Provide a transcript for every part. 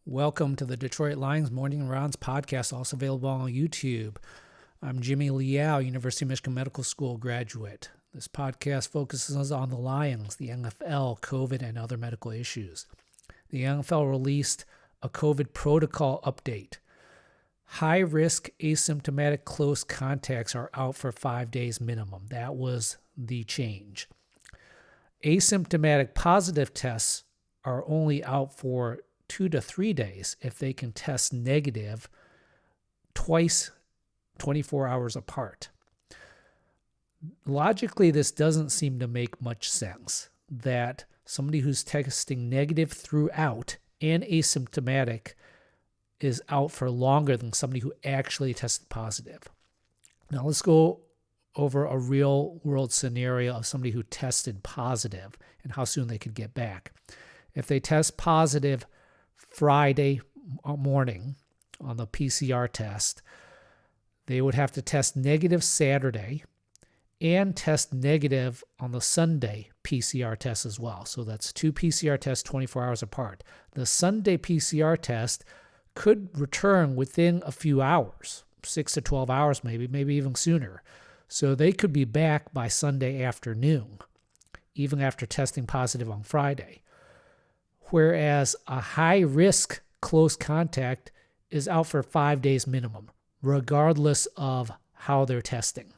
Welcome to the Detroit Lions Morning Rounds podcast, also available on YouTube. I'm Jimmy Liao, University of Michigan Medical School graduate. This podcast focuses on the Lions, the NFL, COVID, and other medical issues. The NFL released a COVID protocol update. High-risk asymptomatic close contacts are out for 5 days minimum. That was the change. Asymptomatic positive tests are only out for 2 to 3 days if they can test negative twice 24 hours apart. Logically, this doesn't seem to make much sense that somebody who's testing negative throughout and asymptomatic is out for longer than somebody who actually tested positive. Now let's go over a real world scenario of somebody who tested positive and how soon they could get back. If they test positive Friday morning on the PCR test, they would have to test negative Saturday and test negative on the Sunday PCR test as well. So that's 2 PCR tests 24 hours apart. The Sunday PCR test could return within a few hours, 6 to 12 hours maybe even sooner. So they could be back by Sunday afternoon, even after testing positive on Friday. Whereas a high-risk close contact is out for 5 days minimum, regardless of how they're testing.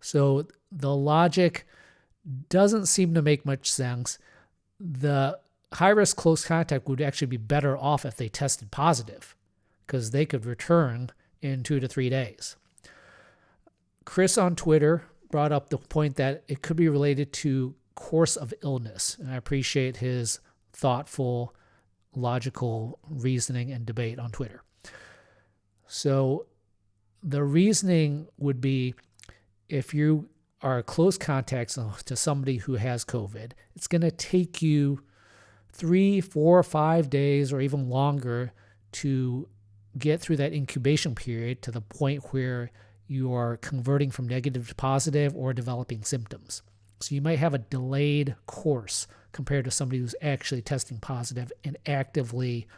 So the logic doesn't seem to make much sense. The high-risk close contact would actually be better off if they tested positive, because they could return in 2 to 3 days. Chris on Twitter brought up the point that it could be related to course of illness, and I appreciate his thoughtful, logical reasoning and debate on Twitter. So the reasoning would be, if you are close contacts to somebody who has COVID, it's going to take you 3, 4, 5 days or even longer to get through that incubation period to the point where you are converting from negative to positive or developing symptoms. So you might have a delayed course compared to somebody who's actually testing positive and actively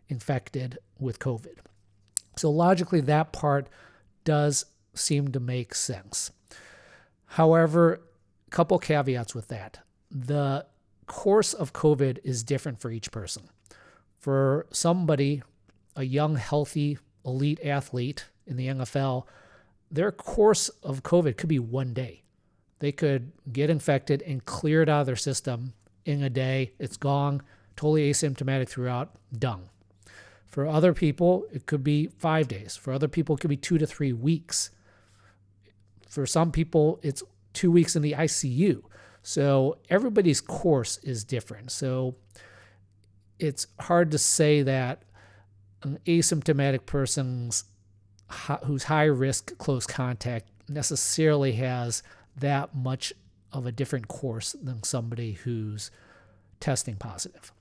infected with COVID. So logically, that part does seem to make sense. However, a couple caveats with that. The course of COVID is different for each person. For somebody, a young, healthy, elite athlete in the NFL, their course of COVID could be 1 day. They could get infected and clear it out of their system in a day. It's gone, totally asymptomatic throughout, done. For other people, it could be 5 days. For other people, it could be 2 to 3 weeks. For some people, it's 2 weeks in the ICU. So everybody's course is different. So it's hard to say that an asymptomatic person's who's high risk close contact necessarily has that much of a different course than somebody who's testing positive.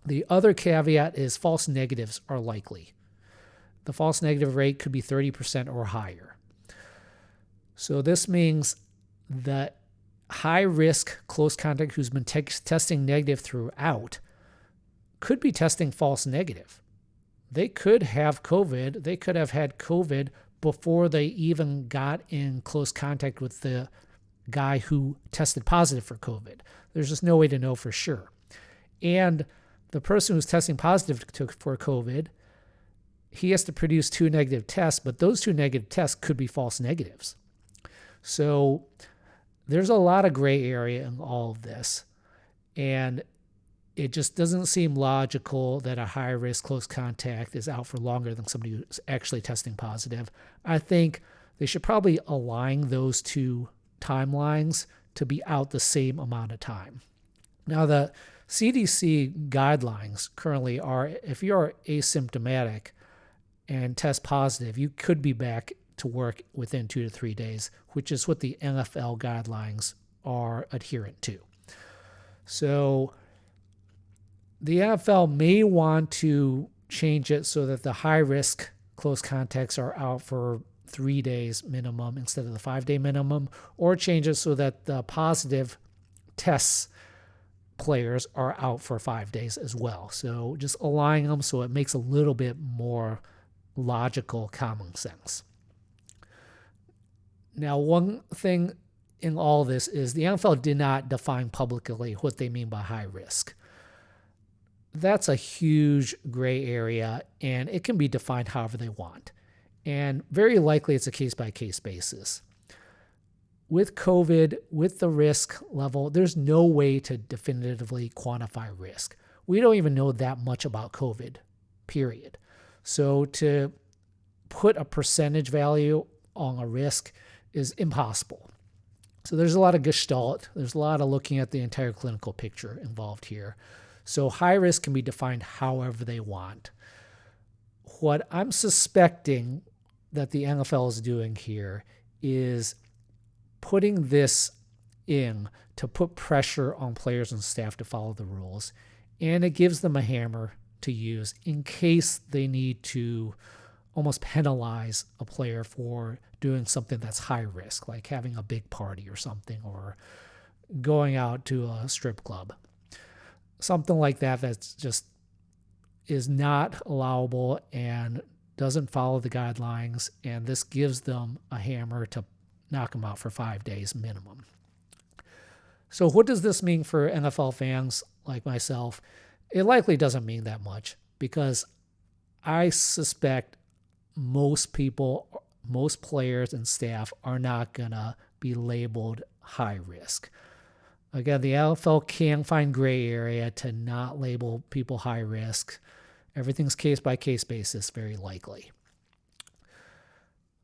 The other caveat is false negatives are likely. The false negative rate could be 30% or higher. So this means that high risk close contact who's been testing negative throughout could be testing false negative. They could have COVID. They could have had COVID before they even got in close contact with the guy who tested positive for COVID. There's just no way to know for sure. And the person who's testing positive for COVID, he has to produce 2 negative tests, but those 2 negative tests could be false negatives. So there's a lot of gray area in all of this. And it just doesn't seem logical that a high-risk close contact is out for longer than somebody who's actually testing positive. I think they should probably align those two timelines to be out the same amount of time. Now, the CDC guidelines currently are, if you're asymptomatic and test positive, you could be back to work within 2 to 3 days, which is what the NFL guidelines are adherent to. So the NFL may want to change it so that the high-risk close contacts are out for 3 days minimum instead of the 5 day minimum, or change it so that the positive tests players are out for 5 days as well. So just aligning them so it makes a little bit more logical common sense. Now, one thing in all this is the NFL did not define publicly what they mean by high risk. That's a huge gray area, and it can be defined however they want. And very likely it's a case-by-case basis. With COVID, with the risk level, there's no way to definitively quantify risk. We don't even know that much about COVID, period. So to put a percentage value on a risk is impossible. So there's a lot of gestalt. There's a lot of looking at the entire clinical picture involved here. So high risk can be defined however they want. What I'm suspecting that the NFL is doing here is putting this in to put pressure on players and staff to follow the rules. And it gives them a hammer to use in case they need to almost penalize a player for doing something that's high risk, like having a big party or something, or going out to a strip club. Something like that that's just is not allowable and doesn't follow the guidelines, and this gives them a hammer to knock them out for 5 days minimum. So what does this mean for NFL fans like myself? It likely doesn't mean that much, because I suspect most people, most players and staff are not going to be labeled high risk. Again, the NFL can find gray area to not label people high risk. Everything's case-by-case basis, very likely.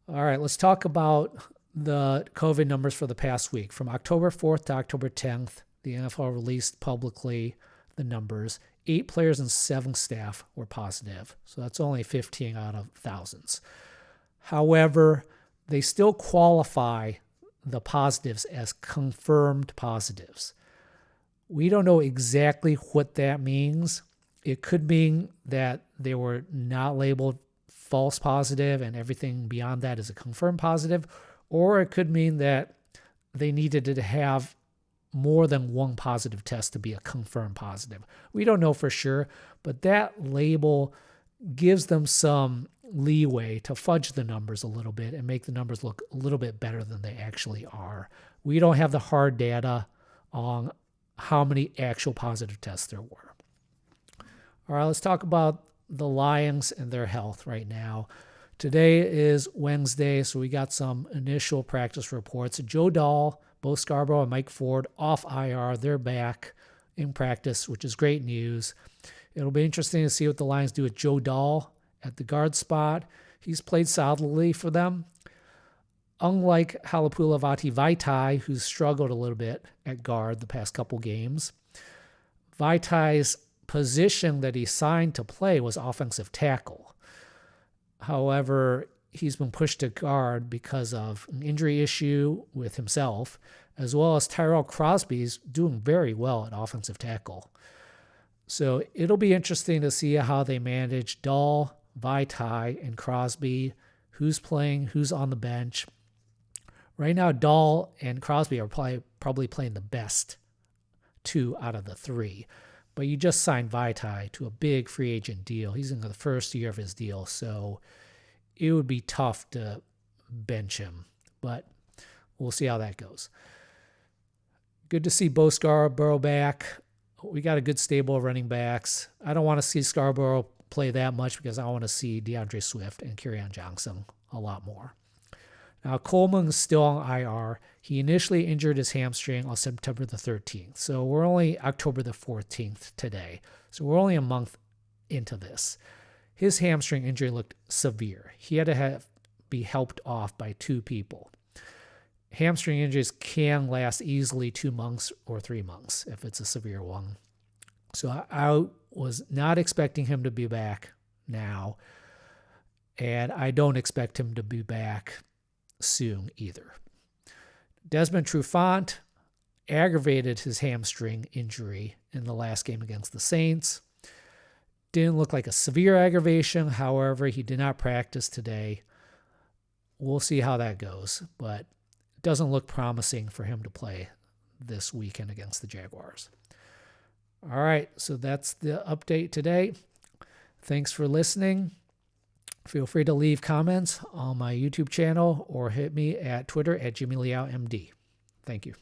All right, let's talk about the COVID numbers for the past week. From October 4th to October 10th, the NFL released publicly the numbers. 8 players and 7 staff were positive. So that's only 15 out of thousands. However, they still qualify the positives as confirmed positives. We don't know exactly what that means. It could mean that they were not labeled false positive and everything beyond that is a confirmed positive, or it could mean that they needed to have more than one positive test to be a confirmed positive. We don't know for sure, but that label gives them some leeway to fudge the numbers a little bit and make the numbers look a little bit better than they actually are. We don't have the hard data on how many actual positive tests there were. All right, let's talk about the Lions and their health right now. Today is Wednesday, so we got some initial practice reports. Joe Dahl, Bo Scarborough, and Mike Ford off IR. They're back in practice, which is great news. It'll be interesting to see what the Lions do with Joe Dahl at the guard spot. He's played solidly for them. Unlike Halapoulivaati Vaitai, who's struggled a little bit at guard the past couple games, Vaitai's position that he signed to play was offensive tackle. However, he's been pushed to guard because of an injury issue with himself, as well as Tyrell Crosby's doing very well at offensive tackle. So it'll be interesting to see how they manage Dahl, Vaitai, and Crosby, who's playing, who's on the bench. Right now, Dahl and Crosby are probably playing the best 2 out of the 3. But you just signed Vaitai to a big free agent deal. He's in the first year of his deal, so it would be tough to bench him. But we'll see how that goes. Good to see Bo Scarborough back. We got a good stable of running backs. I don't want to see Scarborough play that much because I want to see DeAndre Swift and Kerryon Johnson a lot more. Now, Coleman is still on IR. He initially injured his hamstring on September the 13th. So we're only October the 14th today. So we're only a month into this. His hamstring injury looked severe. He had to be helped off by 2 people. Hamstring injuries can last easily 2 months or 3 months if it's a severe one. So I was not expecting him to be back now. And I don't expect him to be back soon either. Desmond Trufant aggravated his hamstring injury in the last game against the Saints. Didn't look like a severe aggravation. However, he did not practice today. We'll see how that goes, but it doesn't look promising for him to play this weekend against the Jaguars. All right, so that's the update today. Thanks for listening. Feel free to leave comments on my YouTube channel or hit me at Twitter at JimmyLeoutMD. Thank you.